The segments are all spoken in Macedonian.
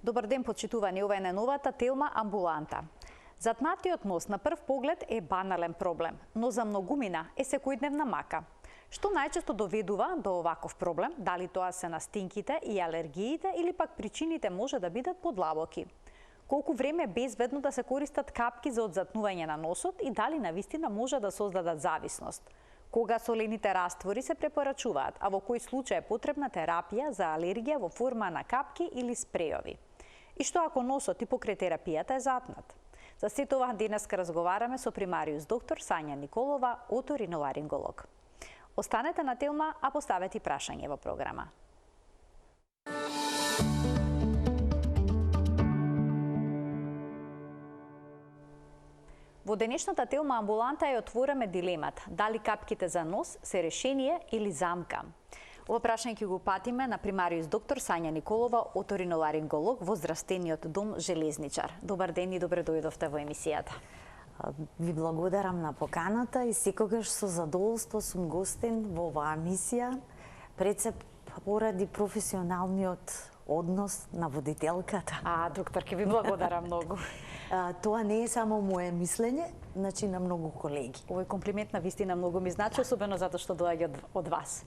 Добар ден, почитувани, ова е најновата телма амбуланта. Затнатиот нос на прв поглед е банален проблем, но за многумина е секојдневна мака. Што најчесто доведува до оваков проблем, дали тоа се настинките и алергиите или пак причините може да бидат подлабоки? Колку време е безбедно да се користат капки за одзатнување на носот и дали навистина може да создадат зависност? Кога солените раствори се препорачуваат, а во кој случај е потребна терапија за алергија во форма на капки или спрејови? И што ако носот и покрај терапијата е затнат? За сето това денеска разговараме со примариус доктор Сања Николова, оториноларинголог. Останете на телма, а поставете прашање во програма. Во денешната телма амбуланта ја отвораме дилемата дали капките за нос се решение или замка. Ова прашање ќе го патиме на примариус доктор Сања Николова, оториноларинголог во Здравствениот дом Железничар. Добар ден и добре дојдовте во емисијата. Ви благодарам на поканата и секогаш со задоволство сум гостин во оваа емисија, пред се поради професионалниот однос на водителката. Доктор, ќе ви благодарам многу. Тоа не е само моje мислење, значи на многу колеги. Овој комплимент на вистина многу ми значи, особено затоа што доаѓа од вас.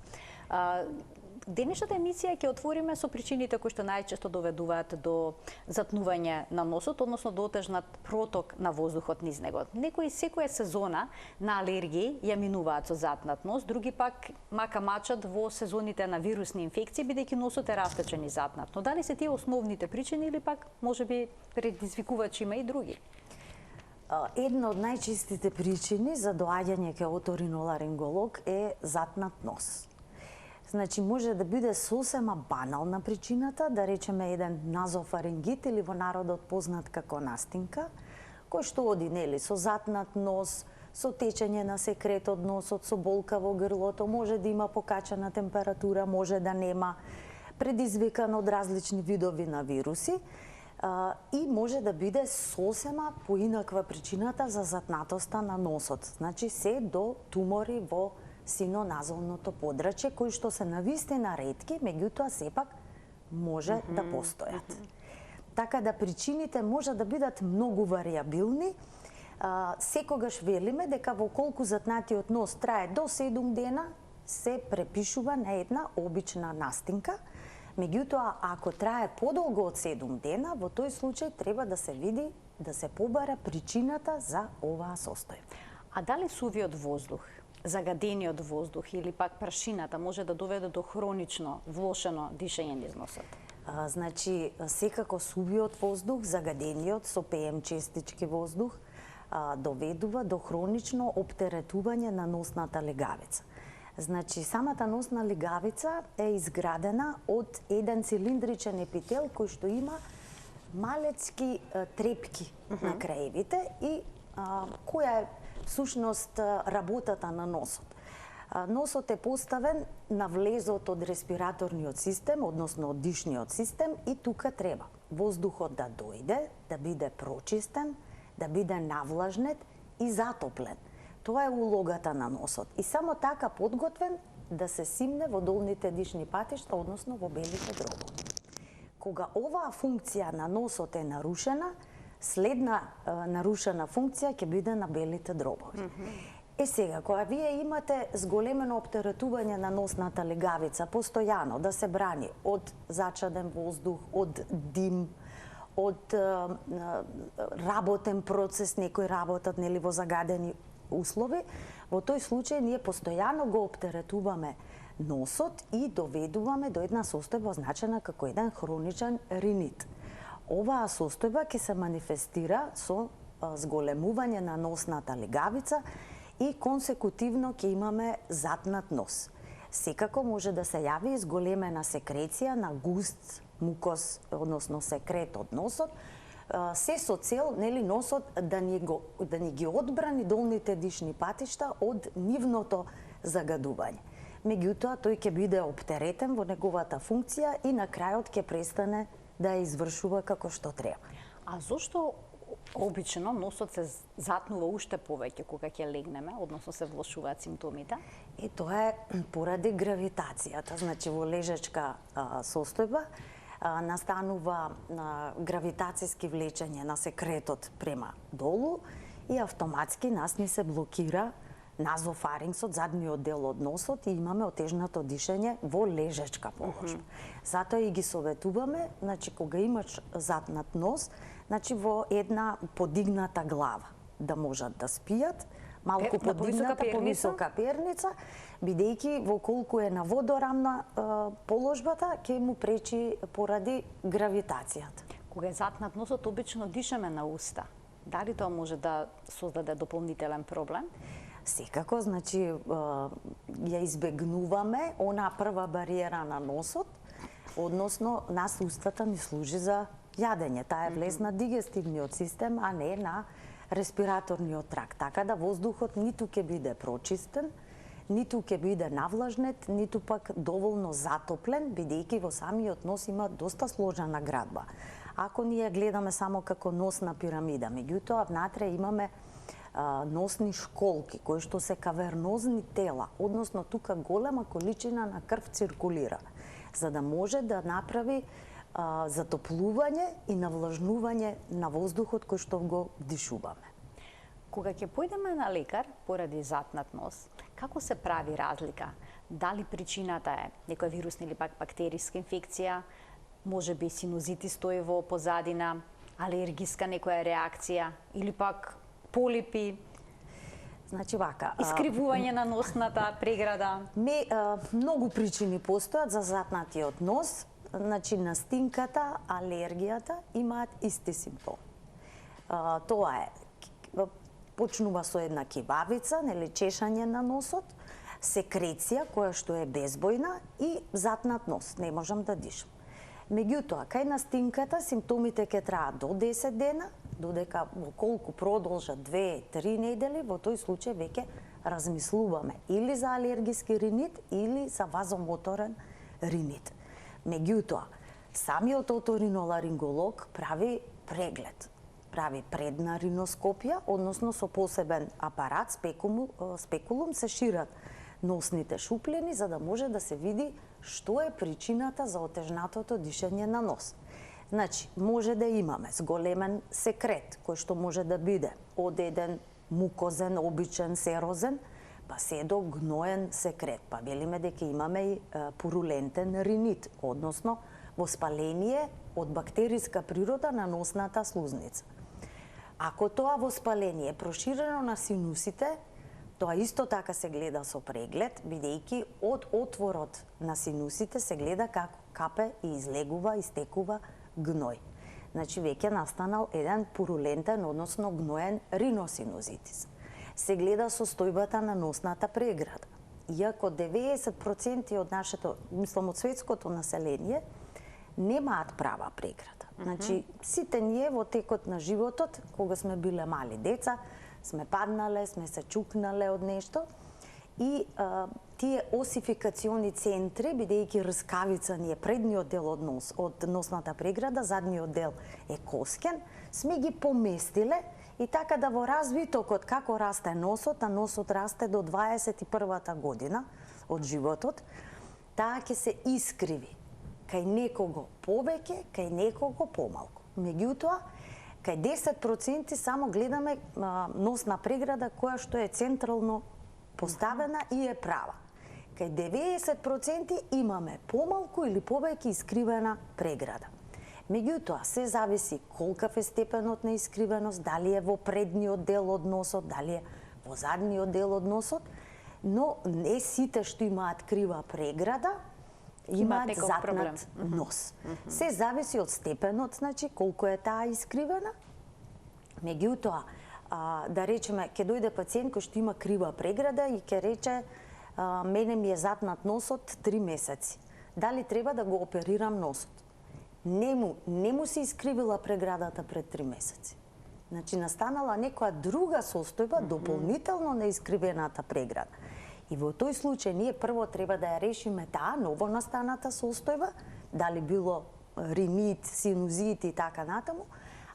Денешната емисија ќе отвориме со причините кои што најчесто доведуваат до затнување на носот, односно до отежнат проток на воздухот низ него. Некои секоја сезона на алергии ја минуваат со затнат нос, други пак мака мачат во сезоните на вирусни инфекции, бидејќи носот е растечен и затнат. Но дали се тие основните причини или пак можеби предизвикувачи има и други? Една од најчестите причини за доаѓање кај оториноларинголог е затнат нос. Значи, може да биде сосема банална причината, да речеме еден назофарингит или во народот познат како настинка, кој што оди, нели, со затнат нос, со течење на секрет од носот, со болка во грлото, може да има покачена температура, може да нема, предизвикан од различни видови на вируси, и може да биде сосема поинаква причината за затнатоста на носот. Значи, се до тумори во синоназалното подрачје, кои што се навистина ретки, меѓутоа сепак може да постојат. Така да причините може да бидат многу варијабилни. Секогаш велиме дека во колку затнатиот нос трае до 7 дена, се препишува на една обична настинка. Меѓутоа, ако трае подолго од 7 дена, во тој случај треба да се види, да се побара причината за оваа состојба. А дали сувиот воздух, загадениот воздух или пак прашината може да доведе до хронично влошено дишење низ носот? Значи, секако сувиот воздух, загадениот со ПМ честички воздух, доведува до хронично оптеретување на носната легавица. Значи, самата носна легавица е изградена од еден цилиндричен епител кој што има малецки трепки на краевите и која е всушност работата на носот. Носот е поставен на влезот од респираторниот систем, односно од дишниот систем, и тука треба воздухот да дојде, да биде прочистен, да биде навлажнет и затоплен. Тоа е улогата на носот. И само така подготвен да се симне во долните дишни патишта, односно во белите дробови. Кога оваа функција на носот е нарушена, следна нарушена функција ќе биде на белите дробови. Сега, кога вие имате зголемено оптеретување на носната легавица, постојано да се брани од зачаден воздух, од дим, од работен процес, некои работат нели во загадени услови, во тој случај ние постојано го оптеретуваме носот и доведуваме до една состојба означена како еден хроничен ринит. Оваа состојба ќе се манифестира со зголемување на носната легавица и консекутивно ќе имаме затнат нос. Секако може да се јави зголемена секреција на густ мукоз, односно секрет од носот, се со цел нели носот да ни ги одбрани долните дишни патишта од нивното загадување. Меѓутоа тој ќе биде оптеретен во неговата функција и на крајот ќе престане да ја извршува како што треба. А зошто обично носот се затнува уште повеќе кога ќе легнеме, односно се влошуваат симптомите? Тоа е поради гравитацијата, значи во лежачка состојба настанува гравитацијски влечење на секретот према долу и автоматски нас ни се блокира назофарингсот, задниот дел од носот и имаме отежнато дишење во лежечка положба. Затоа и ги советуваме, значи кога имаш затнат нос, значи во една подигната глава да можат да спијат, малку подигната, повисока перница, бидејќи во колку е на водорамна положбата, ќе му пречи поради гравитацијата. Кога е затнат носот, обично дишаме на уста. Дали тоа може да создаде дополнителен проблем? Секако, значи ја избегнуваме она прва бариера на носот, односно нас устата ни служи за јадење. Таа е влез на дигестивниот систем, а не на респираторниот тракт. Така да воздухот ниту ќе биде прочистен, ниту ќе биде навлажнет, ниту пак доволно затоплен, бидејќи во самиот нос има доста сложена градба. Ако ние гледаме само како носна пирамида, меѓутоа внатре имаме носни школки, кои што се кавернозни тела, односно тука голема количина на крв циркулира, за да може да направи затоплување и навлажнување на воздухот кој што го вдишуваме. Кога ќе појдеме на лекар поради затнат нос, како се прави разлика? Дали причината е некоја вирусна или пак бактериска инфекција, може би синузитис стои во позадина, алергиска некоја реакција или пак полипи, значи вака, искривување на носната преграда? Многу причини постојат за затнатиот нос. Значи настинката, алергијата имаат исти симптоми. Тоа е, почнува со една кивавица, нели чешање на носот, секреција која што е безбојна и затнат нос, не можам да дишам. Меѓутоа, кај настинката симптомите ќе траат до 10 дена, додека во колку продолжат 2-3 недели, во тој случај веќе размислуваме или за алергиски ринит или за вазомоторен ринит. Меѓутоа, самиот оториноларинголог прави преглед, прави предна риноскопија, односно со посебен апарат, спекулум, се шират носните шуплини за да може да се види што е причината за отежнатото дишење на нос. Значи, може да имаме зголемен секрет, кој што може да биде од еден мукозен, обичен, серозен, па се до гноен секрет. Па велиме дека имаме и пурулентен ринит, односно воспаление од бактериска природа на носната слузница. Ако тоа воспаление е проширено на синусите, тоа исто така се гледа со преглед, бидејќи од отворот на синусите се гледа како капе и излегува, истекува гној. Значи веќе настанал еден пурулентен, односно гноен риносинузитис. Се гледа состојбата на носната преграда. Иако 90% од нашето, мислам од светското население, немаат права преграда. Значи, сите ние во текот на животот, кога сме биле мали деца, сме паднале, сме се чукнале од нешто и тие осификациони центри, бидејќи рскавица ни е предниот дел од носната преграда, задниот дел е коскен, сме ги поместиле и така да во развитокот како расте носот, а носот расте до 21-та година од животот, таа ќе се искриви. Кај некого повеќе, кај некого помалку. Меѓутоа, кај 10% само гледаме носна преграда која што е централно поставена и е права. Кај 90% имаме помалку или повеќе искривена преграда. Меѓутоа, се зависи колкав е степенот на искривеност, дали е во предниот дел од носот, дали е во задниот дел од носот, но не сите што имаат крива преграда имаат затнат нос. Се зависи од степенот, значи колку е таа искривена. Меѓутоа, да речеме, ќе дојде пациент кој што има крива преграда и ќе рече мене ми е затнат носот 3 месеци. Дали треба да го оперирам носот? Не му се искривила преградата пред 3 месеци. Значи, настанала некоја друга состојба дополнително на искривената преграда. И во тој случај ние прво треба да ја решиме таа новонастаната состојба, дали било ринит, синузит и така натаму,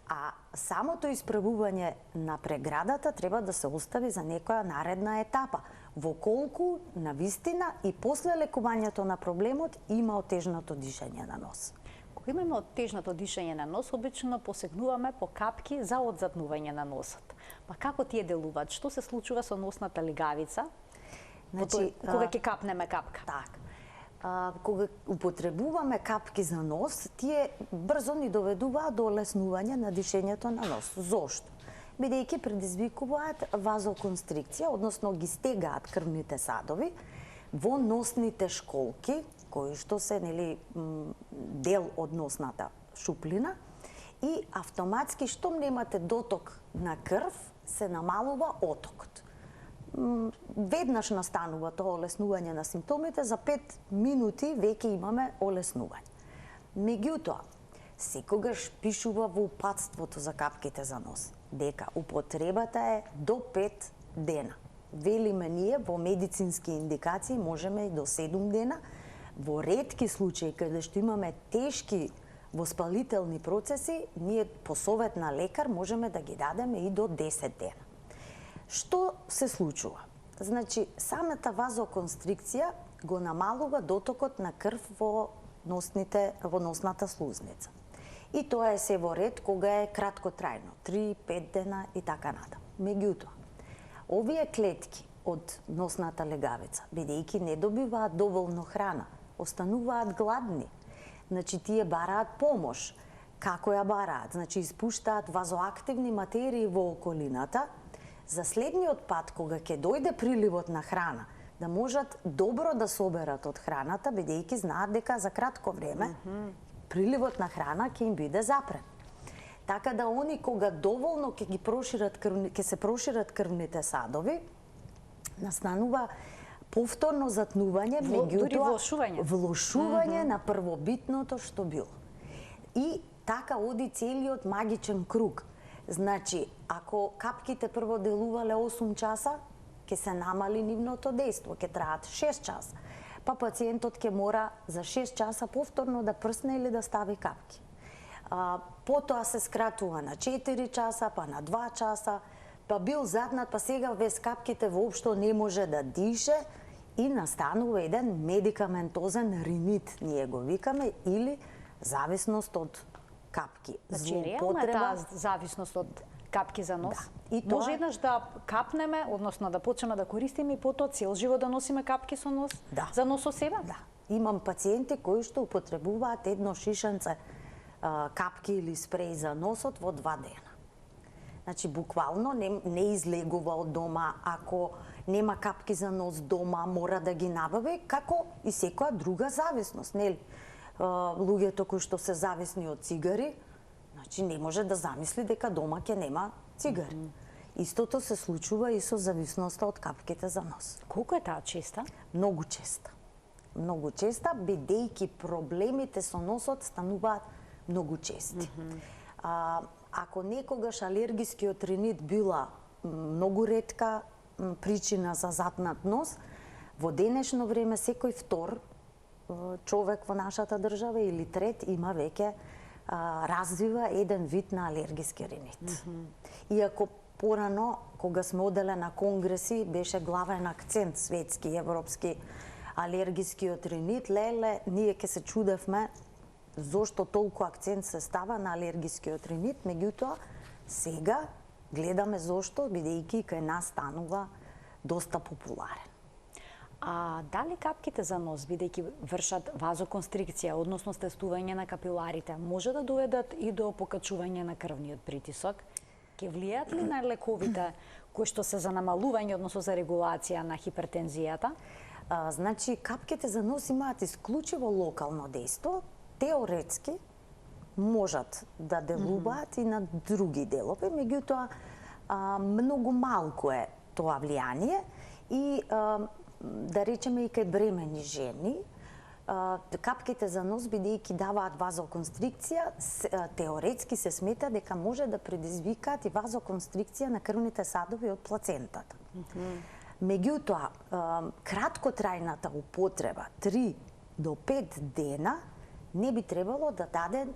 а самото исправување на преградата треба да се остави за некоја наредна етапа, во колку навистина и после лекувањето на проблемот има отежнато дишење на нос. Кога имаме оттежнато дишење на нос, обично посегнуваме по капки за одзаднување на носот. Па како тие делуваат? Што се случува со носната легавица? Значи, кога ќе капнеме капка? Так. Кога употребуваме капки за нос, тие брзо ни доведуваат до олеснување на дишењето на нос. Зошто? Бидејќи предизвикуваат вазоконстрикција, односно ги стегаат крвните садови во носните школки, кои што се дел од носната шуплина, и автоматски, штом немате доток на крв, се намалува отокот. Веднаш настанува тоа олеснување на симптомите, за 5 минути веќе имаме олеснување. Меѓутоа, секогаш пишува во упатството за капките за нос дека употребата е до 5 дена. Велиме ние, во медицински индикации можеме и до 7 дена, во ретки случаи каде што имаме тешки воспалителни процеси, ние по совет на лекар можеме да ги дадеме и до 10 дена. Што се случува? Значи, самата вазоконстрикција го намалува дотокот на крв во носната слузница. И тоа е се во ред кога е краткотрајно, 3-5 дена и така натаму. Меѓутоа, овие клетки од носната легавица, бидејќи не добиваат доволно храна, остануваат гладни. Значи, тие бараат помош. Како ја бараат? Значи, испуштаат вазоактивни материи во околината, за следниот пат, кога ќе дојде приливот на храна, да можат добро да соберат од храната, бидејќи знаат дека за кратко време приливот на храна ќе им биде запрен. Така да они кога доволно ќе се прошират крвните садови, настанува повторно затнување, меѓутоа влошување на првобитното што било. И така оди целиот магичен круг. Значи, ако капките прво делувале 8 часа, ќе се намали нивното дејство, ќе траат 6 часа. Па пациентот ќе мора за 6 часа повторно да прсне или да стави капки. Потоа се скратува на 4 часа, па на 2 часа, па бил затнат, па сега без капките воопшто не може да дише и настанува еден медикаментозен ринит, ние го викаме, или зависност од капки. Значи, реална е таа зависност од капки за нос? Да. И тоа... Може еднаш да капнеме, односно да почнеме да користиме и потоа цел живот да носиме капки со нос? Да. За нос со себе? Да. Имам пациенти кои што употребуваат едно шишенце капки или спреј за носот во 2 дена. Значи, буквално не излегува од дома, ако нема капки за нос дома, мора да ги набави, како и секоја друга зависност, нели? Луѓето кои што се зависни од цигари, значи не може да замисли дека дома ќе нема цигари. Истото се случува и со зависноста од капките за нос. Колку е таа честа? Многу честа. Многу честа, бидејќи проблемите со носот стануваат многу чести. Ако некогаш алергискиот ринит била многу ретка причина за затнат нос, во денешно време секој втор човек во нашата држава или трет има веќе развива еден вид на алергиски ринит. Иако порано, кога сме оделе на конгреси, беше главен акцент светски и европски алергискиот ринит, леле, ние ќе се чудевме зошто толку акцент се става на алергискиот ринит, меѓутоа сега гледаме зошто, бидејќи кај нас станува доста популарен. А дали капките за нос, бидејќи вршат вазоконстрикција, односно стестување на капиларите, може да доведат и до покачување на крвниот притисок? Ке влијаат ли на лековите кои што се за намалување, односно за регулација на хипертензијата? Значи, капките за нос имаат исклучиво локално дејство, теоретски можат да делуваат и на други делови, меѓутоа многу малку е тоа влијание и да речеме и кај бремени жени, капките за нос, бидејќи даваат вазоконстрикција, теоретски се смета дека може да предизвикаат и вазоконстрикција на крвните садови од плацентата. Меѓутоа, краткотрајната употреба, 3 до 5 дена, не би требало да даде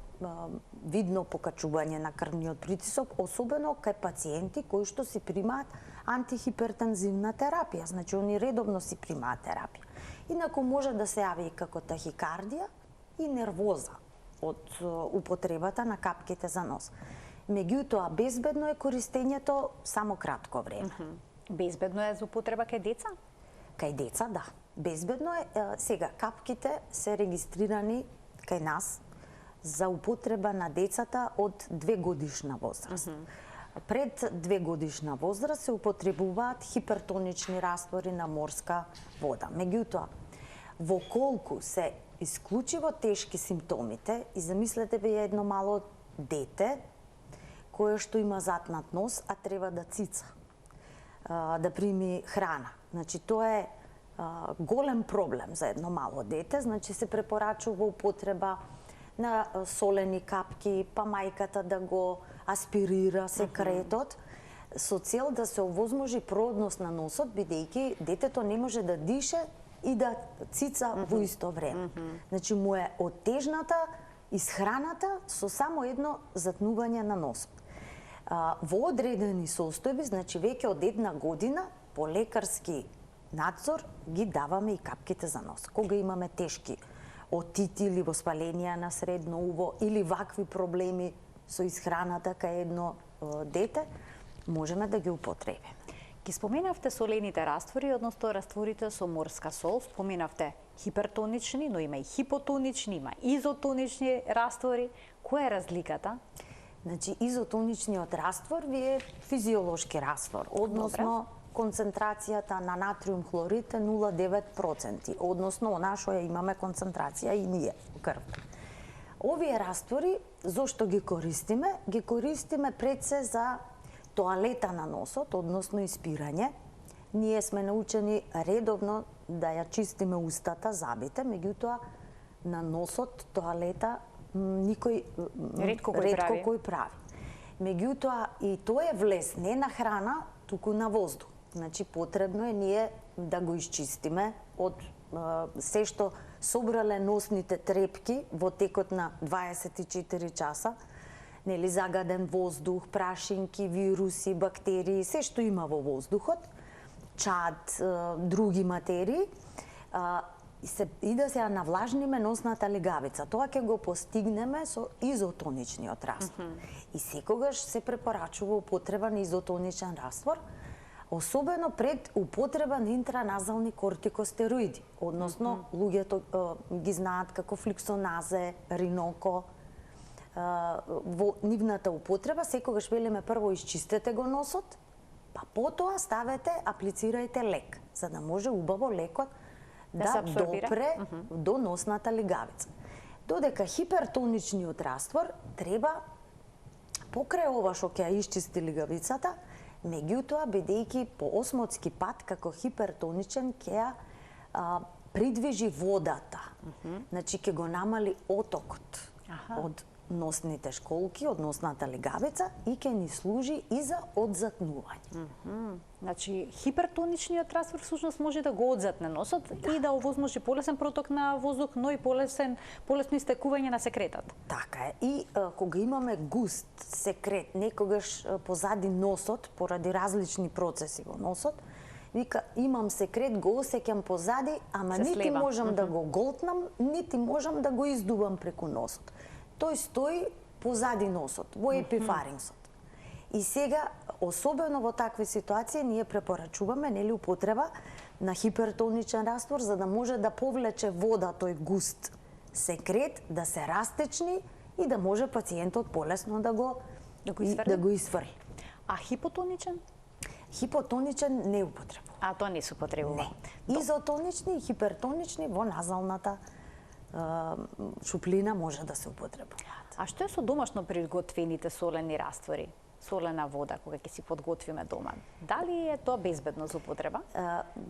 видно покачување на крвниот притисок, особено кај пациенти кои што си примаат антихипертензивна терапија, значи они редовно си примаат терапија. Инаку може да се јави и како тахикардија и нервоза. од употребата на капките за нос. Меѓутоа, безбедно е користењето само кратко време. Безбедно е за употреба кај деца? Кај деца, да. Безбедно е. Сега, капките се регистрирани кај нас за употреба на децата од 2 годишна возраст. Пред 2 годишна возраст се употребуваат хипертонични раствори на морска вода. Меѓутоа, во колку се исклучиво тешки симптомите, и замислете вие едно мало дете кое што има затнат нос, а треба да цица, да прими храна. Значи, тоа е голем проблем за едно мало дете, значи се препорачува употреба на солени капки, па мајката да го аспирира секретот, со цел да се овозможи проодност на носот, бидејќи детето не може да дише и да цица во исто време. Значи, му е оттежната исхраната со само едно затнување на носот. Во одредени состојби, значи веќе од 1 година, по лекарски надзор ги даваме и капките за нос. Кога имаме тешки отити или воспаленија на средно уво или вакви проблеми со исхраната кај едно дете, можеме да ги употребиме. Ги споменавте солените раствори, односно растворите со морска сол, споменавте хипертонични, но има и хипотонични, има изотонични раствори. Која е разликата? Значи, изотоничниот раствор е физиолошки раствор, односно концентрацијата на натриум хлорид е 0,9%, односно она што ја имаме концентрација и ние во крвта. Овие раствори, зошто ги користиме? Ги користиме пред се за тоалета на носот, односно испирање. Ние сме научени редовно да ја чистиме устата, забите, меѓутоа на носот, тоалета, никој ретко кој прави. Меѓутоа и тоа е влез не на храна, туку на воздух. Значи, потребно е ние да го исчистиме од се што собрале носните трепки во текот на 24 часа, нели, загаден воздух, прашинки, вируси, бактерии, се што има во воздухот, чад, други материи, и да се навлажниме носната легавица. Тоа ќе го постигнеме со изотоничниот раствор. И секогаш се препорачува употреба на изотоничен раствор, особено пред употреба на интраназални кортикостероиди, односно луѓето ги знаат како фликсоназе, риноко. Во нивната употреба секогаш велиме прво исчистете го носот, па потоа ставете, аплицирајте лек, за да може убаво лекот да допре до носната легавица. Додека хипертоничниот раствор треба покрај ова што ќе ја исчисти легавицата, меѓутоа, бидејќи по осмотски пат, како хипертоничен, ќе ја придвижи водата. Значи, ќе го намали отокот од носните школки, од носната легавица и ќе ни служи и за одзатнување. Значи, хипертоничниот раствор всушност може да го одзатне носот и да овозможи полесен проток на воздух, но и полесно истекување на секретот. Така е. И кога имаме густ секрет, некогаш позади носот, поради различни процеси во носот, вика, имам секрет, го осеќам позади, ама нити можам да го голтнам, нити можам да го издувам преку носот. Тој стои позади носот, во епифарингсот. И сега, особено во такви ситуации, ние препорачуваме, нели, употреба на хипертоничен раствор, за да може да повлече вода тој густ секрет, да се растечни и да може пациентот полесно да го изфрли. А хипотоничен? Хипотоничен не употребува. А тоа не се употребува. Не. Изотонични и хипертонични во назалната шуплина може да се употребуваат. А што е со домашно приготвените солени раствори? Солена вода, кога ќе си подготвиме дома. Дали е тоа безбедно за употреба?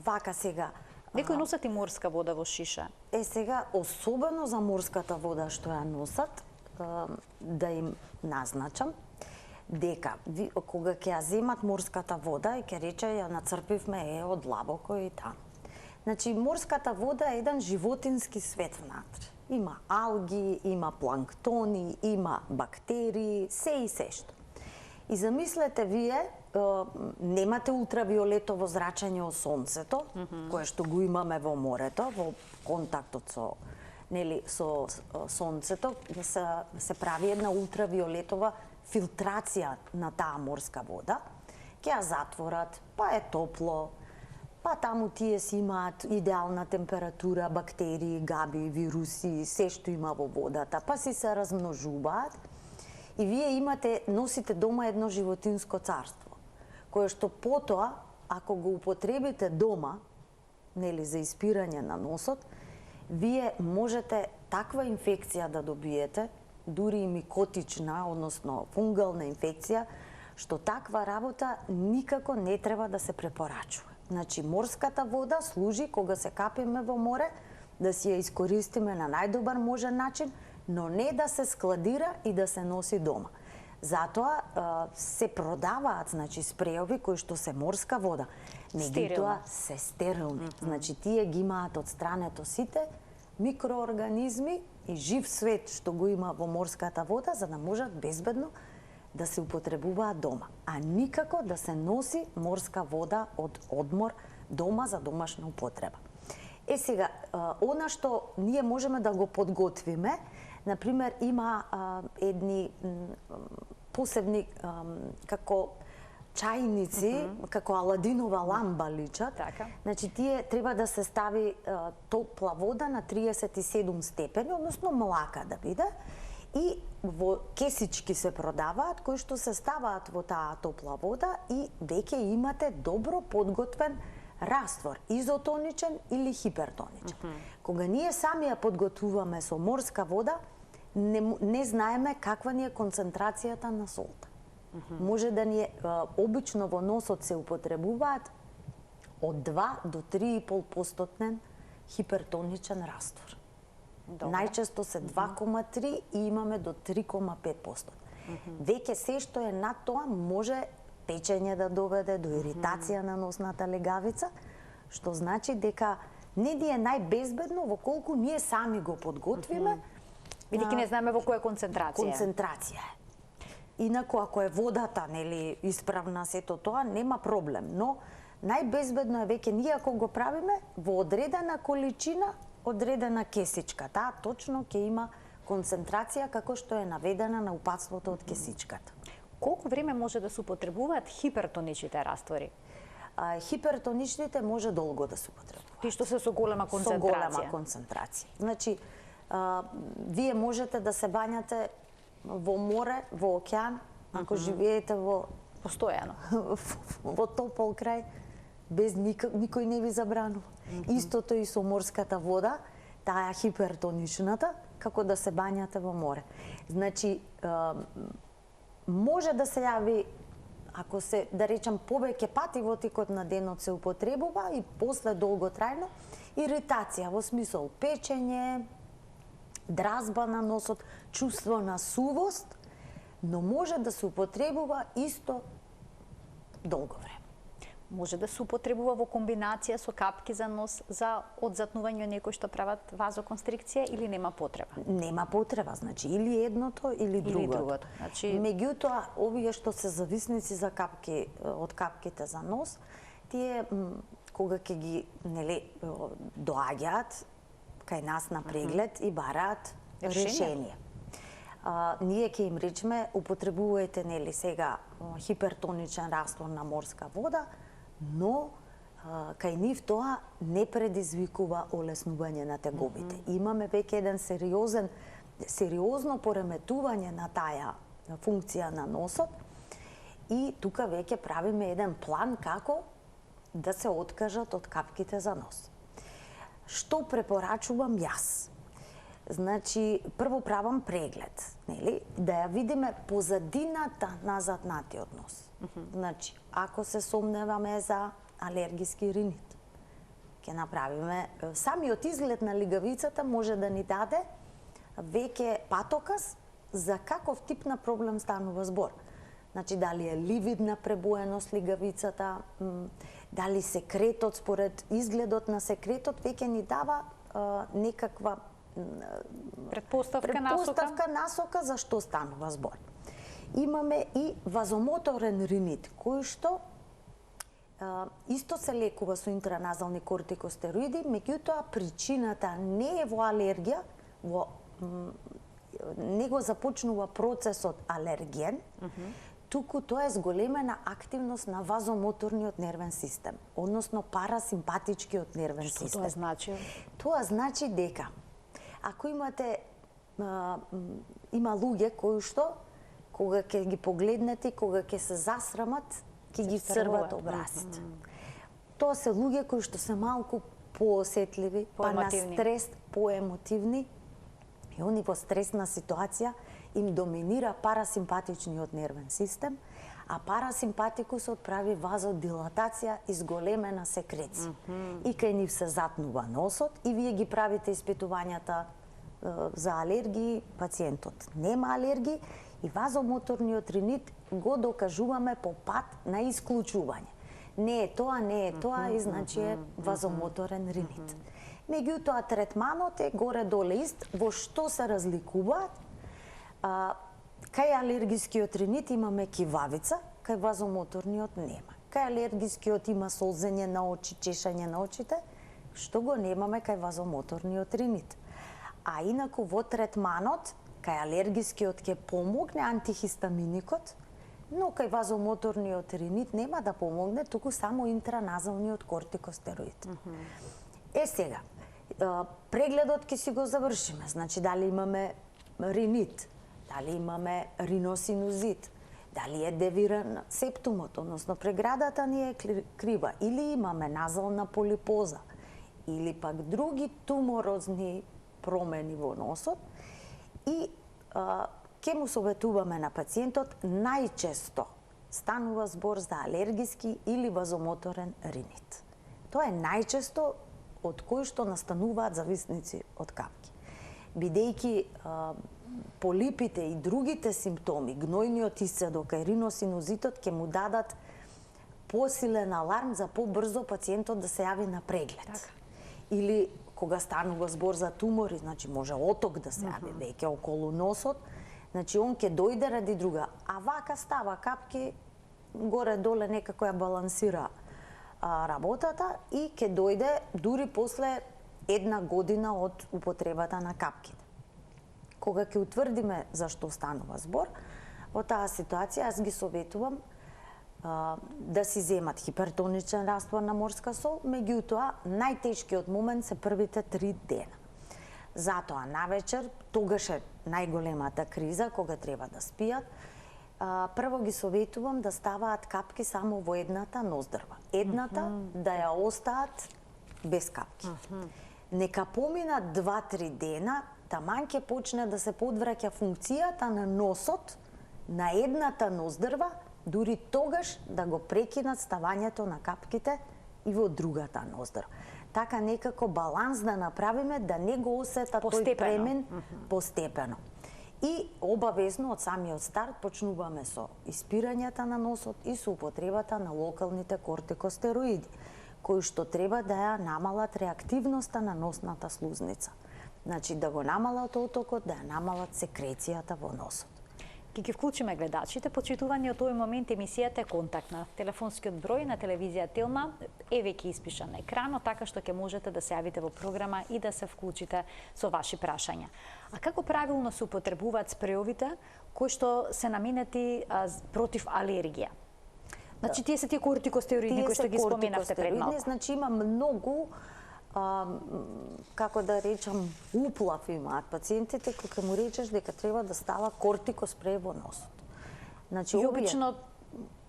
Вака сега. Некои носат и морска вода во шиша. Сега, особено за морската вода што ја носат, да им назначам, дека кога ќе ја земат морската вода и ќе рече ја нацрпивме од лабоко и таму. Значи, морската вода е еден животински свет внатре. Има алги, има планктони, има бактерии, се и се што. И замислете вие, немате ултравиолетово зрачење од сонцето, кое што го имаме во морето, во контактот со нели со сонцето се прави една ултравиолетова филтрација на таа морска вода, ќе ја затворат, па е топло, па таму тие си имаат идеална температура, бактерии, габи, вируси, се што има во водата, па си се размножуваат и вие носите дома едно животинско царство, кое што потоа, ако го употребите дома, нели за испирање на носот, вие можете таква инфекција да добиете, дури и микотична, односно фунгална инфекција, што таква работа никако не треба да се препорачува. Значи, морската вода служи кога се капиме во море, да си ја искористиме на најдобар можен начин, но не да се складира и да се носи дома. Затоа се продаваат, значи, спреови кои што се морска вода, меѓутоа се стерилни. Значи, тие ги имаат од странето сите микроорганизми и жив свет што го има во морската вода, за да можат безбедно да се употребуваат дома, а никако да се носи морска вода од одмор дома за домашна употреба. Сега, она што ние можеме да го подготвиме, например, има едни посебни како чајници, како Аладинова ламба личат. Така. Значи, тие треба да се стави топла вода на 37 степени, односно млака да биде, и во кесички се продаваат, кои што се ставаат во таа топла вода и веќе имате добро подготвен раствор, изотоничен или хипертоничен. Кога ние сами ја подготвуваме со морска вода, не знаеме каква ни е концентрацијата на солта. Може да ни е, обично во носот се употребуваат од 2 до 3,5% хипертоничен раствор. Најчесто се 2,3 и имаме до 3,5%. Веќе се што е над тоа може печење да доведе до иритација на носната легавица, што значи дека не ни е најбезбедно во колку ние сами го подготвиме, бидејќи не знаеме во која концентрација. Концентрација е. Инаку ако е водата, нели, исправна сето тоа, нема проблем, но најбезбедно е веќе ние ако го правиме во одредена количина, одредена кесичка. Таа точно ќе има концентрација како што е наведена на упатството од кесичката. Колку време може да се употребуваат хипертоничните раствори? Хипертоничните може долго да се употребуваат. Ти што се со голема концентрација? Со голема концентрација. Значи, вие можете да се бањате во море, во океан, ако живеете во постојано во топол крај, без никој не ви забранува. Истото и со морската вода, таа хипертоничната, како да се бањате во море. Значи, може да се јави, ако се, да речем, повеќе пати во текот на денот се употребува и после долготрајно, иритација во смисол печење, дразба на носот, чувство на сувост, но може да се употребува исто долго време. Може да се употребува во комбинација со капки за нос за одзатнување некои што прават вазоконстрикција или нема потреба? Нема потреба, значи или едното или другото. Значи, меѓутоа, овие што се зависници за капки од капките за нос, тие кога ќе ги, нели, доаѓаат кај нас на преглед и бараат решение. Ние ќе им речеме, употребувајте, нели, сега хипертоничен раствор на морска вода, но кај нив тоа не предизвикува олеснување на тегобите. Имаме веќе еден сериозно пореметување на таа функција на носот и тука веќе правиме еден план како да се откажат од капките за нос. Што препорачувам јас? Значи, прво правам преглед, нели, да ја видиме позадината на заднатиот нос. Значи, ако се сомневаме за алергиски ринит, ќе направиме, самиот изглед на лигавицата може да ни даде веќе патоказ за каков тип на проблем станува збор. Значи, дали е ливидна пребоеност лигавицата, дали секретот, според изгледот на секретот, веќе ни дава некаква предпоставка насока за што станува збор. Имаме и вазомоторен ринит, кој што исто се лекува со интраназални кортикостероиди, меѓутоа причината не е во алергија, не го започнува процесот алерген, туку тоа е зголемена активност на вазомоторниот нервен систем, односно парасимпатичкиот нервен систем. Што тоа значи? Тоа значи дека ако имате има луѓе кои што кога ќе ги погледнете, кога ќе се засрамат, ќе ги црват образите. Тоа се луѓе кои што се малку поосетливи, па на стрес, поемотивни, и они во стресна ситуација им доминира парасимпатичниот нервен систем, а парасимпатикусот прави вазодилатација и зголемена секреција. И кај нив се затнува носот и вие ги правите испитувањата за алергии, пациентот нема алергии и вазомоторниот ринит го докажуваме по пат на исклучување. Не е тоа и значи е вазомоторен ринит. Меѓутоа третманот е горе-доле ист. Во што се разликуваат? Кај алергискиот ринит имаме кивавица, кај вазомоторниот нема. Кај алергискиот има солзење на очи, чешање на очите, што го немаме кај вазомоторниот ринит. А инаку во третманот, кај алергискиот ќе помогне антихистаминикот, но кај вазомоторниот ринит нема да помогне, туку само интраназалниот кортикостероид. Сега, прегледот ќе си го завршиме, значи дали имаме ринит, дали имаме риносинузит, дали е девиран септумот, односно преградата ни е крива, или имаме назална полипоза, или пак други туморозни промени во носот, и ќе му советуваме на пациентот, најчесто станува збор за алергиски или вазомоторен ринит. Тоа е најчесто од кој што настануваат зависници од капки. Бидејќи полипите и другите симптоми, гнојниот исцедок и риносинузитот ќе му дадат посилен аларм за побрзо пациентот да се јави на преглед. Или кога станува збор за тумори, значи може оток да се јави веќе околу носот, значи он ќе дојде ради друга, а вака става капки горе-доле некако ја балансира работата и ќе дојде дури после 1 година од употребата на капките. Кога ќе утврдиме за што станува збор, во таа ситуација аз ги советувам да си земат хипертоничен раствор на морска сол, меѓутоа најтешкиот момент се првите 3 дена. Затоа навечер, тогаш е најголемата криза кога треба да спијат, прво ги советувам да ставаат капки само во едната ноздрва. Едната да ја остаат без капки. Нека поминат 2-3 дена, таман ќе почне да се подвраќа функцијата на носот на едната ноздрва, дури тогаш да го прекинат ставањето на капките и во другата ноздрва. Така некако баланс да направиме, да не го осетат тој премен постепено. И обавезно од самиот старт почнуваме со испирањата на носот и со употребата на локалните кортикостероиди, кои што треба да ја намалат реактивноста на носната слузница. Значи да го намалат отокот, да ја намалат секрецијата во носот. Ќе вклучиме гледачите, почитувани од овој момент емисијата е контактна. Телефонскиот број на телевизија Телма е веќе испишан на екранот, така што ќе можете да се јавите во програма и да се вклучите со ваши прашања. А како правилно се употребуваат спреовите кои што се наменети против алергија? Значи тие се тие кортикостероиди кои што ги споменавте пред малку. Значи има многу како да речам, уплав имаат пациентите кога му речеш дека треба да става кортикоспреј во носот. Значи и обично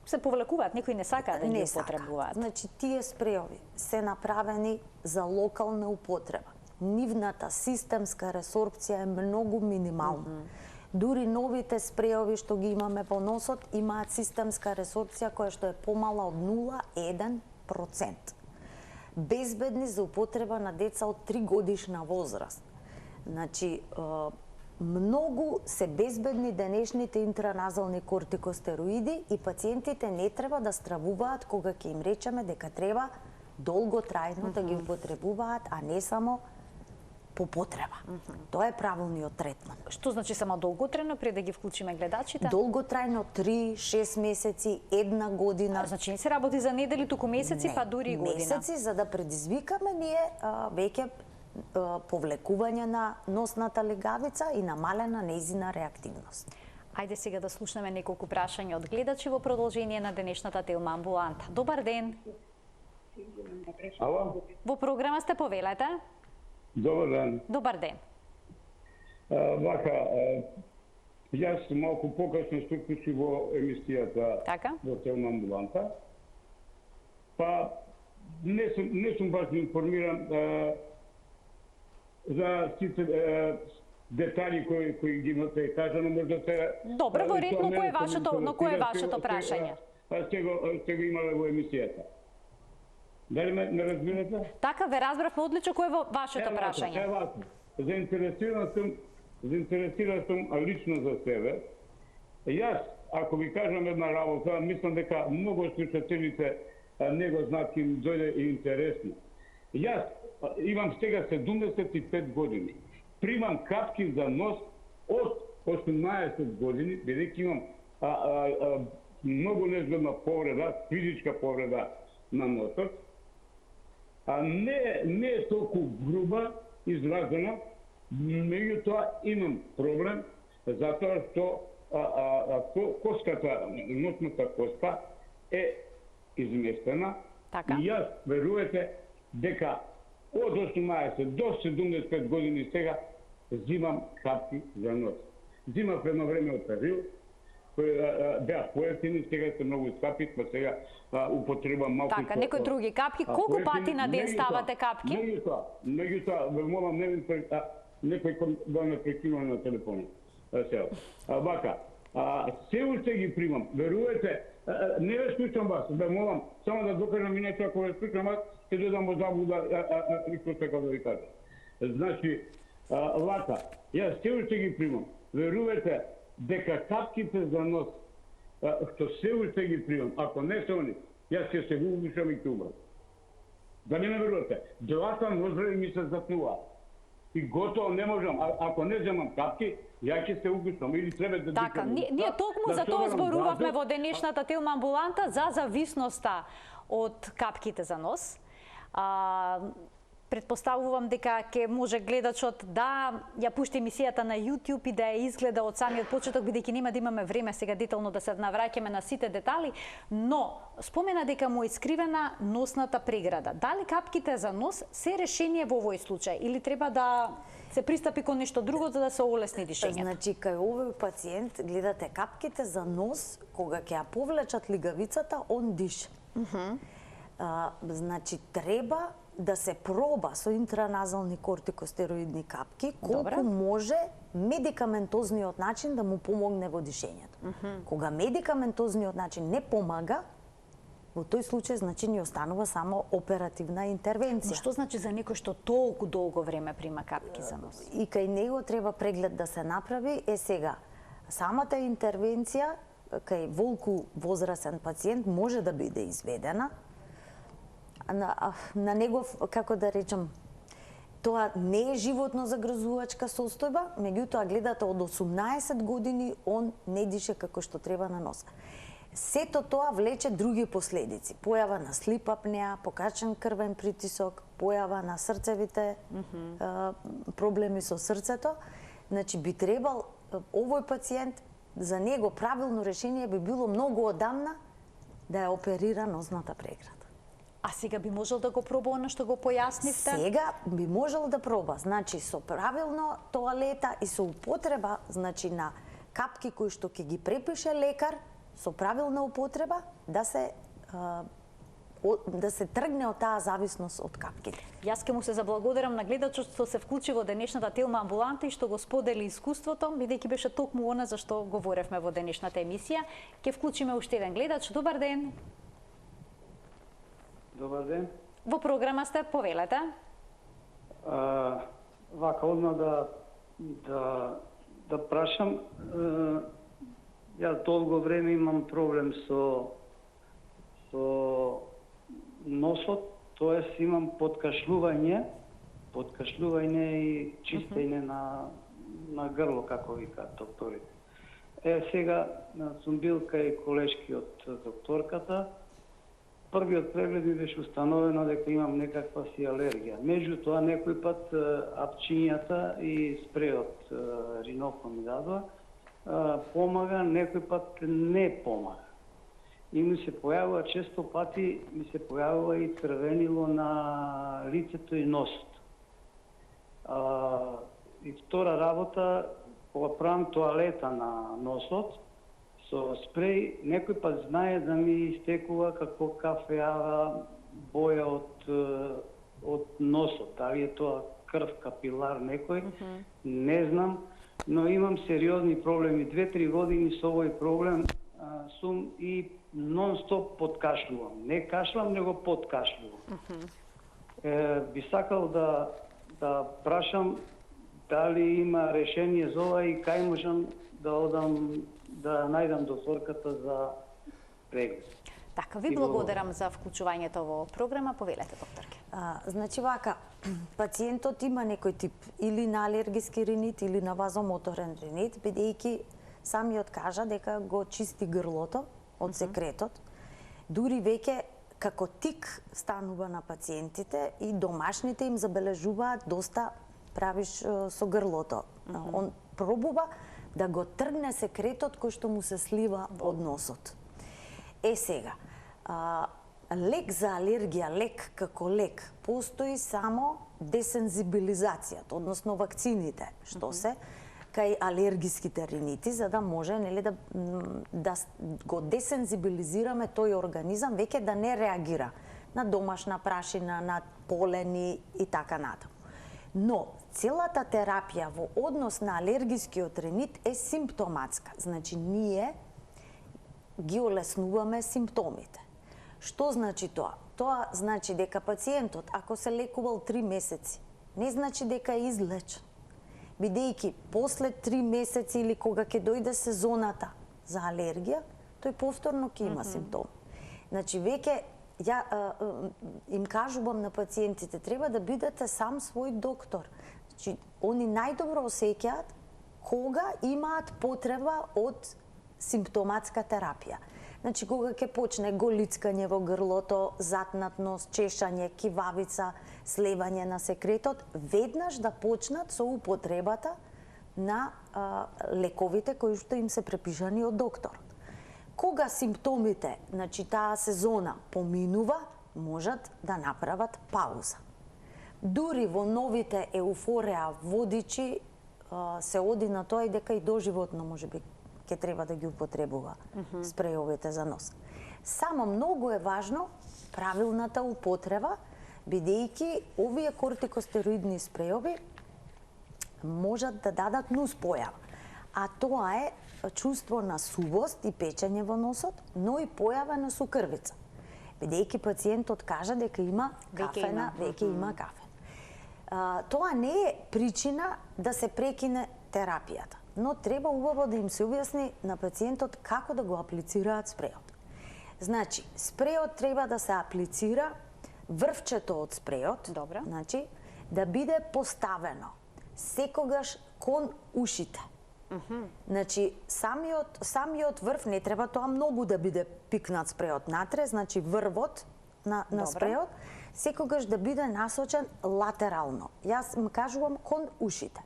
се повлекуваат, некои не сакаат да ги употребуваат. Значи тие спреови се направени за локална употреба. Нивната системска ресорбција е многу минимална. Дури новите спреови што ги имаме во носот имаат системска ресорбција која што е помала од 0,1%. Безбедни за употреба на деца од 3 годишна возраст. Значи, многу се безбедни денешните интраназални кортикостероиди и пациентите не треба да стравуваат кога ќе им речеме дека треба долготрајно да ги употребуваат, а не само по потреба. Тоа е правилниот третман. Што значи само долготрајно, пред да ги вклучиме гледачите? Долготрајно 3-6 месеци, 1 година. Значи не се работи за недели, туку месеци, па дури и година. Месеци, за да предизвикаме ние веќе повлекување на носната легавица и намалена нејзина реактивност. Ајде сега да слушнеме неколку прашања од гледачи во продолжение на денешната Телма амбуланта. Добар ден. Ало? Во програма сте, повелете. Добар ден. Добар ден. Вака, јас малку покасно се уклучи во емисијата Така? во Телма амбуланта. Па не сум баш информиран за сите детали кои ги имате кажано, можда се... Добро, во ред, но кој е вашето прашање? Сте го имале во емисијата. Дали ме разбирате? Така, ве разбравме одлично, кој е вашето прашање? Вако. Заинтересиран сум лично за себе. Јас, ако ви кажам една работа, мислам дека многу слушателите не го знаат, им дојде интересно. Јас имам сега 75 години. Примам капки за нос од 18 години, бидејќи имам многу незгодна повреда, физичка повреда на носот. Не е толку груба изразена, меѓутоа имам проблем затоа што коската, носната коска е изместена. Така. И јас, верувате, дека од 18 до 75 години сега зимам капки за нос. Зимав едно време од период, кои беа поевтини, сега се многу скапи, па сега употребам малку... Така, некои други капки. Колку пати на ден ставате капки? Меѓутоа, ве молам, некој да ме прекинува на телефонот. Вака, се уште ги примам. Верувате, не ве слушам вас, ве молам, само да докажам иначе, ако ве слушам вас, ќе додам во заблуда, што сакам да ви кажам. Значи, вака, јас се уште ги примам. Верувате дека капките за нос, што се уште ги примам, ако не се они, јас ќе се углушам и ќе умрам. Да не ме верувате, делата нозреви ми се затнува. И готово не можам, ако не земам капки, ја ќе се углушам или треба да... Така, ние токму за тоа зборувавме во денешната Телма амбуланта за зависноста од капките за нос. Предпоставувам дека ќе може гледачот да ја пушти емисијата на YouTube и да ја изгледа од самиот почеток, бидејќи нема да имаме време сега детално да се навраќаме на сите детали, но спомена дека му е искривена носната преграда. Дали капките за нос се решение во овој случај или треба да се пристапи кон нешто друго за да се олесни дишењето? Значи, кај овој пациент, гледате капките за нос, кога ќе ја повлечат лигавицата, он диша. Значи, треба да се проба со интраназални кортикостероидни капки, колку може медикаментозниот начин да му помогне во дишењето. Кога медикаментозниот начин не помага, во тој случај значи ни останува само оперативна интервенција. Но што значи за некој што толку долго време прима капки за нос? И кај него треба преглед да се направи. Сега, самата интервенција кај волку возрасен пациент може да биде изведена. На негов, како да речем, тоа не е животно загрозувачка состојба, меѓутоа гледате од 18 години он не дише како што треба на нос. Сето тоа влече други последици. Појава на слип апнеа, покачен крвен притисок, појава на срцевите проблеми со срцето. Значи би требал овој пациент, за него правилно решение би било многу одамна да ја оперира носната преграда. А сега би можел да го проба она што го појаснивте? Сега би можел да проба, значи со правилно тоалета и со употреба, значи на капки кои што ќе ги препише лекар, со правилна употреба да се тргне од таа зависност од капките. Јас ке му се заблагодарам на гледачот што се вклучи во денешната Телма амбуланта и што го сподели искуството, бидејќи беше токму она за што говоревме во денешната емисија. Ке вклучиме уште еден гледач. Добар ден. Добар ден. Во програма сте, повелете. Вака, одма да прашам, јас долго време имам проблем со носот, тоест имам подкашлување и чистење на грло, како викаат докторите. Сега сум бил кај колешки од докторката, првиот преглед ми беше установено дека имам некаква си алергија. Меѓутоа, некој пат апчињата и спреот Ринофо ми дадоа, помага, некој пат не помага. И ми се појавува, често пати ми се појавува и црвенило на лицето и носот. И втора работа, кога правам тоалета на носот, со спреј, некој пат знае да ми истекува како кафеава боја од носот. Дали е тоа крв, капилар некој, не знам, но имам сериозни проблеми. 2-3 години со овој проблем сум и нон-стоп подкашлувам. Не кашлам, него подкашлувам. Би сакал да прашам дали има решение за ова и кај можам да одам да најдам докторката за преглед. Така, ви благодарам за вклучувањето во програма. Повелете, докторке. Значи вака, пациентот има некој тип или на алергиски ринит или на вазомоторен ринит, бидејќи самиот кажа дека го чисти грлото од секретот. Дури веќе како тик станува на пациентите и домашните им забележуваат доста правиш со грлото. Он пробува да го тргне секретот кој што му се слива од носот. Сега, лек за алергија, лек како лек, постои само десензибилизацијата, односно вакцините, што се кај алергиските ринити, за да може да го десензибилизираме тој организам веќе да не реагира на домашна прашина, на полени и така натаму. Но целата терапија во однос на алергискиот ринит е симптоматска. Значи, ние ги олеснуваме симптомите. Што значи тоа? Тоа значи дека пациентот, ако се лекувал 3 месеци, не значи дека е излечен. Бидејќи после 3 месеци или кога ќе дојде сезоната за алергија, тој повторно ќе има симптоми. Значи, веќе им кажувам на пациентите, треба да бидете сам свој доктор. Значи, они најдобро осеќаат кога имаат потреба од симптоматска терапија. Значи, кога ќе почне голицкање во грлото, затнат нос, чешање, кивавица, слевање на секретот, веднаш да почнат со употребата на лековите кои што им се препишани од докторот. Кога симптомите, значи таа сезона поминува, можат да направат пауза. Дури во новите еуфореа водичи се оди на тоа и дека и доживотно можеби ќе треба да ги употребува спрејовите за нос. Само многу е важно правилната употреба, бидејќи овие кортикостероидни спрејови можат да дадат нуспојава, а тоа е чувство на сувост и печење во носот, но и појава на сукрвица. Бидејќи пациентот кажа дека има кафена, веќе има кафен. Тоа не е причина да се прекине терапијата, но треба убаво да им се објасни на пациентот како да го аплицираат спрејот. Значи, спрејот треба да се аплицира, врвчето од спрејот, значи, да биде поставено секогаш кон ушите. Значи, самиот врв не треба тоа многу да биде пикнат спрејот натре, значи врвот на спрејот секогаш да биде насочен латерално. Јас им кажувам кон ушите.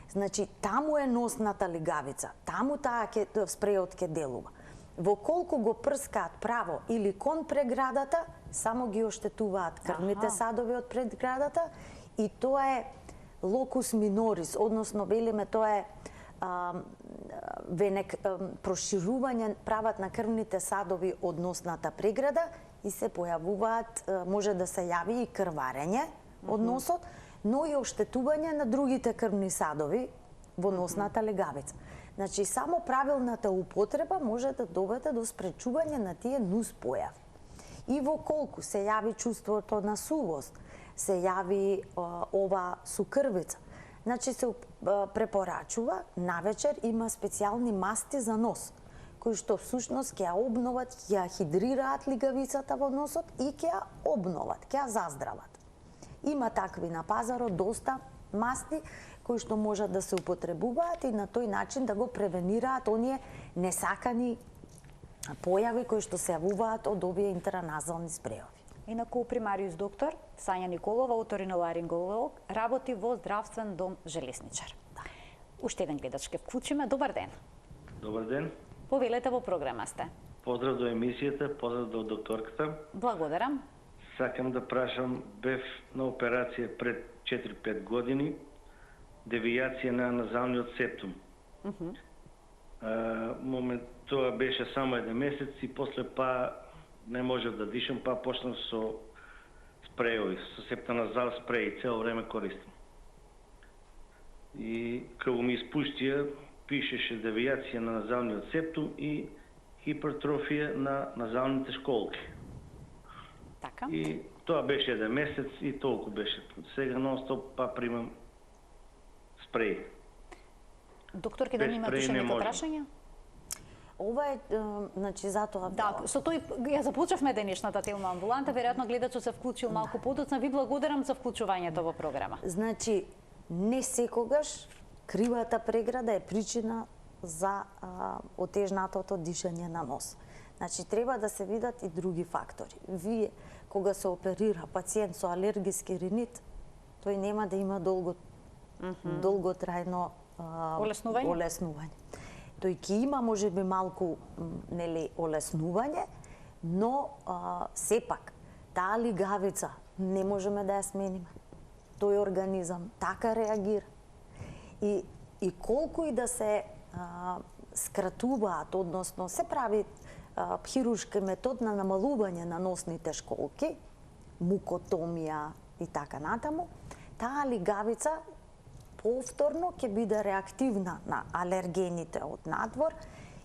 Значи, таму е носната легавица, таму таа спрејот ќе делува. Во колку го прскаат право или кон преградата, само ги оштетуваат крвните садови од преградата и тоа е локус минорис, односно велиме тоа е проширување прават на крвните садови од носната преграда и се појавуваат, може да се јави и крварење од носот, но и оштетување на другите крвни садови во носната легавица. Значи, само правилната употреба може да доведе до спречување на тие нуспојави. И во колку се јави чувството на сувост, се јави ова сукрвица, значи се препорачува навечер има специјални масти за нос, кои што всушност ќе ја обноват, ќе ја хидрираат лигавицата во носот и ќе ја обноват, ќе ја заздрават. Има такви на пазарот доста масти кои што можат да се употребуваат и на тој начин да го превенираат оние несакани појави кои што се јавуваат од овие интраназални спреови. Инаку примариус доктор Сања Николова, оториноларинголог, работи во здравствен дом Желесничар. Уште еден гледач ке вклучиме. Добар ден. Добар ден. Повелете, во програма сте. Поздрав до емисијата, поздрав до докторката. Благодарам. Сакам да прашам, бев на операција пред 4-5 години, девијација на назалниот септум. Момент тоа беше само 1 месец и после не можев да дишам, почнав со спреови, со септаназал спреј, цело време користам. И кога ми испуштија, пишеше девијација на назалниот септум и хипертрофија на назалните школки. Така. И тоа беше 1 месец и толку беше. Сега нон-стоп примам спреј. Доктор, ке да имате уште некои прашања? Ова е, значи, затоа... Да, со тој ја започнавме денешната тема амбуланта, веројатно гледачот се вклучил малку подоцна. Ви благодарам за вклучувањето во програма. Значи, не секогаш кривата преграда е причина за отежнатото дишање на нос. Значи, треба да се видат и други фактори. Вие, кога се оперира пациент со алергиски ринит, тој нема да има долготрајно олеснување. Тој ќе има можеби малку олеснување, но сепак таа лигавица не можеме да ја смениме. Тој организам така реагира. И колку и да се скратуваат, односно се прави хируршки метод на намалување на носните школки, мукотомија и така натаму, таа лигавица повторно ќе биде реактивна на алергените од надвор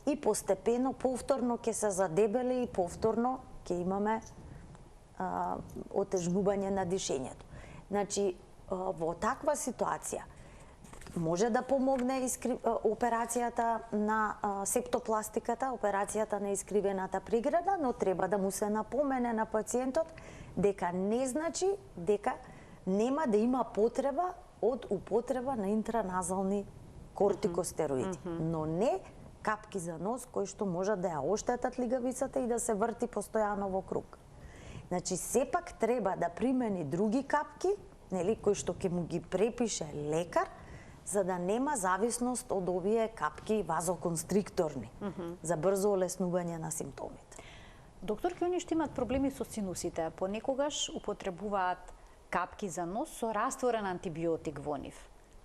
и постепено повторно ќе се задебели и повторно ќе имаме отежнување на дишењето. Значи, во таква ситуација може да помогне операцијата на септопластиката, операцијата на искривената преграда, но треба да му се напомене на пациентот дека не значи дека нема да има потреба од употреба на интраназални кортикостероиди, но не капки за нос кои што можат да ја оштетат лигавицата и да се врти постојано во круг. Значи, сепак треба да примени други капки, кои што ќе му ги препише лекар, за да нема зависност од овие капки вазоконстрикторни за брзо олеснување на симптомите. Доктор, они што имаат проблеми со синусите, понекогаш употребуваат капки за нос со растворен антибиотик во нив.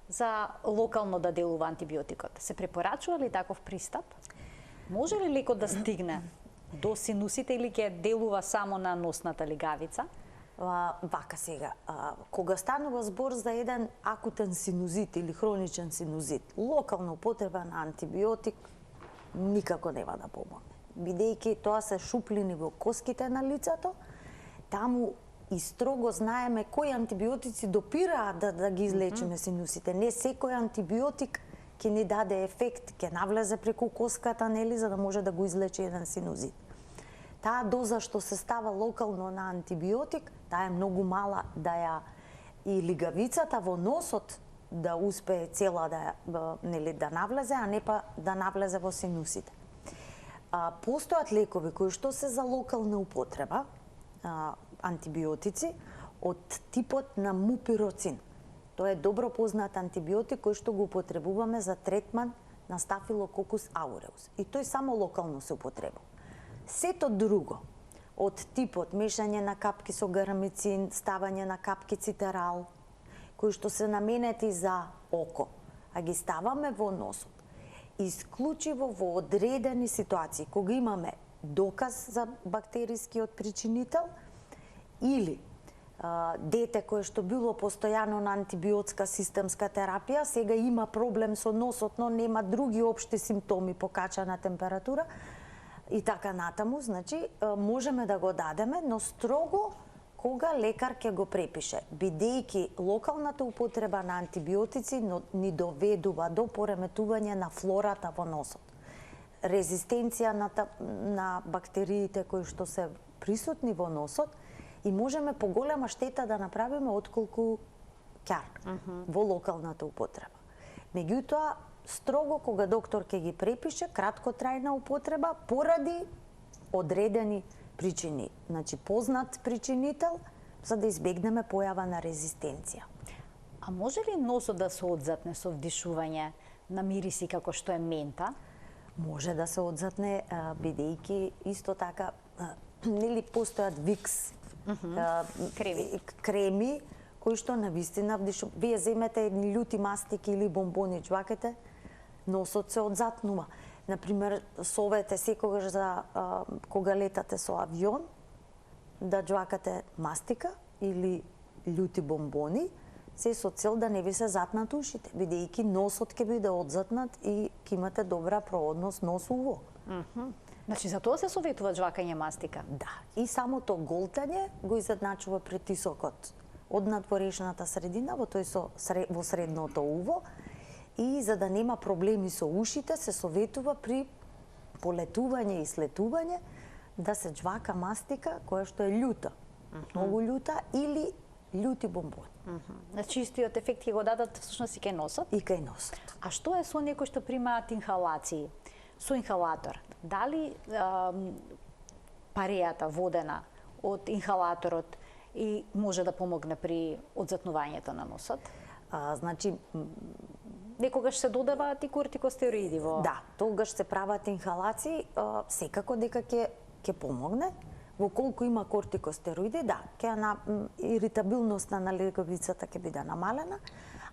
За локално да делува антибиотикот. Се препорачува ли таков пристап? Може ли лекот да стигне до синусите или ќе делува само на носната лигавица? Вака сега, кога станува збор за еден акутен синузит или хроничен синузит, локална употреба на антибиотик никако нема да помогне. Бидејќи тоа се шуплини во коските на лицето, таму и строго знаеме кои антибиотици допираат да ги излечиме синусите. Не секој антибиотик ќе ни даде ефект, ќе навлезе преку коската, за да може да го излечи еден синузит. Таа доза што се става локално на антибиотик, таа е многу мала да ја и лигавицата во носот да успее цела да навлезе, а не да навлезе во синусите. Постојат лекови кои што се за локална употреба, антибиотици од типот на мупироцин. Тоа е добро познат антибиотик кој што го употребуваме за третман на стафилококус ауреус. И тој само локално се употребува. Сето друго, од типот мешање на капки со гарамицин, ставање на капки цитерал, кои што се наменети за око, а ги ставаме во носот, исклучиво во одредени ситуации, кога имаме доказ за бактерискиот причинител или дете кое што било постојано на антибиотска системска терапија, сега има проблем со носот, но нема други општи симптоми, покачана температура и така натаму, значи можеме да го дадеме, но строго кога лекар ќе го препише, бидејќи локалната употреба на антибиотици ни доведува до пореметување на флората во носот. Резистенција на бактериите кои што се присутни во носот и можеме поголема штета да направиме отколку ќар во локалната употреба. Меѓутоа, строго кога доктор ќе ги препише краткотрајна употреба поради одредени причини. Значи познат причинител за да избегнеме појава на резистенција. А може ли носот да се одзатне со вдишување на мириси како што е мента? Може да се одзатне, бидејќи исто така нели постојат викс креми кои што навистина вие земете едни љути мастики или бомбони жвакете, носот се одзатнува. Например, совете секогаш за кога летате со авион да џвакате мастика или љути бомбони, се со цел да не ви се затнат ушите, бидејќи носот ќе биде одзатнат и ќе имате добра проводност нос-уво. Значи за тоа се советува џвакање мастика? Да, и самото голтање го изедначува притисокот од надворешната средина во средното уво, и за да нема проблеми со ушите се советува при полетување и слетување да се џвака мастика која што е љута, многу љута или љути бомбони. Значи истиот ефект ќе го дадат всушност и кај носот? И кај носот. А што е со некои што примаат инхалации? Со инхалатор, дали парејата водена од инхалаторот и може да помогне при одзатнувањето на носот? Значи, некогаш се додаваат и кортикостероиди во... Да, тогаш се прават инхалации, секако дека ќе помогне. Во колку има кортикостероиди, да, иритабилноста на легавицата ќе биде намалена,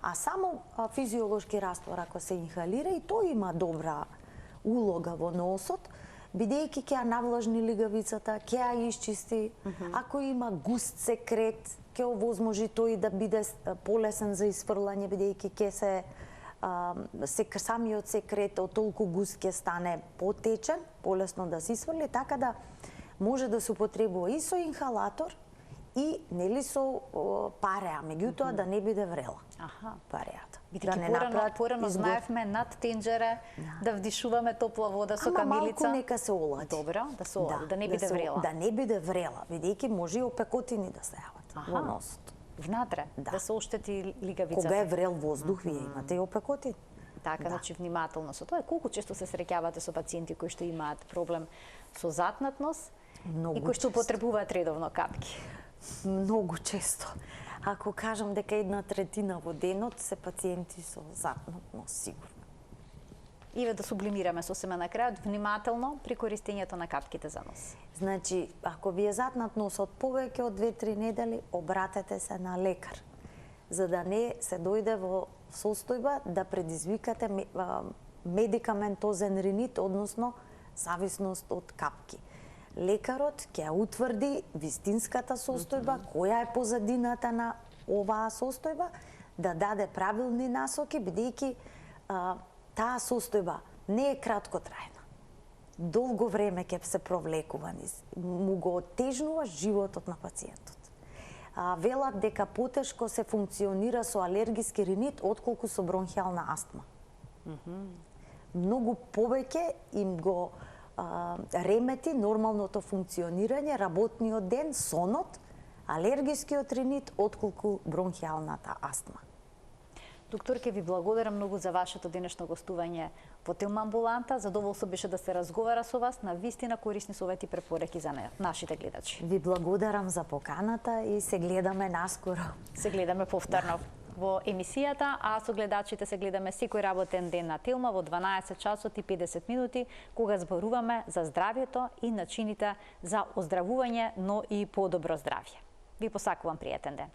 а само физиолошки раствор ако се инхалира и тој има добра улога во носот, бидејќи ќе ја навлажни лигавицата, ќе ја исчисти. Ако има густ секрет, ќе овозможи тој да биде полесен за исфрлање, бидејќи ќе се самиот секрет од толку густ ќе стане потечен, полесно да се исфрли, така да може да се употребува и со инхалатор и нели со пареа, меѓутоа да не биде врела. Пареата. Бидејќи порано знаевме над тенџера да вдишуваме топла вода со камилица. Ама малку нека се олади. Добро, да се олади, да не биде врела. Да не биде врела, бидејќи може и опекотини да се јават во носот. Внатре, да се оштети лигавицата. Кога е врел воздух, вие имате и опекотини. Така, значи внимателно со тоа. Колку често се среќавате со пациенти кои што имаат проблем со затнат нос и кои што употребуваат редовно капки? Многу често. Ако кажам дека 1/3 во денот се пациенти со затнат нос, сигурно. И да сублимираме сосема на крајот, внимателно при користењето на капките за нос. Значи, ако ви е затнат носот повеќе од 2-3 недели, обратете се на лекар, за да не се дојде во состојба да предизвикате медикаментозен ринит, односно зависност од капки. Лекарот ќе утврди вистинската состојба, која е позадината на оваа состојба, да даде правилни насоки, бидејќи таа состојба не е краткотрајна. Долго време ќе се провлекува, му го оттежнува животот на пациентот. Велат дека потешко се функционира со алергиски ринит отколку со бронхијална астма. Многу повеќе им го ремети нормалното функционирање, работниот ден, сонот, алергискиот ринит отколку бронхијалната астма. Доктор, ке ви благодарам многу за вашето денешно гостување во Тилма амбуланта. Задоволство беше да се разговара со вас, на вистина корисни совети и препораки за нашите гледачи. Ви благодарам за поканата и се гледаме наскоро. Се гледаме повторно во емисијата, а со гледачите се гледаме секој работен ден на Тилма во 12 часот и 50 минути, кога зборуваме за здравјето и начините за оздравување, но и подобро здравје. Ви посакувам пријатен ден.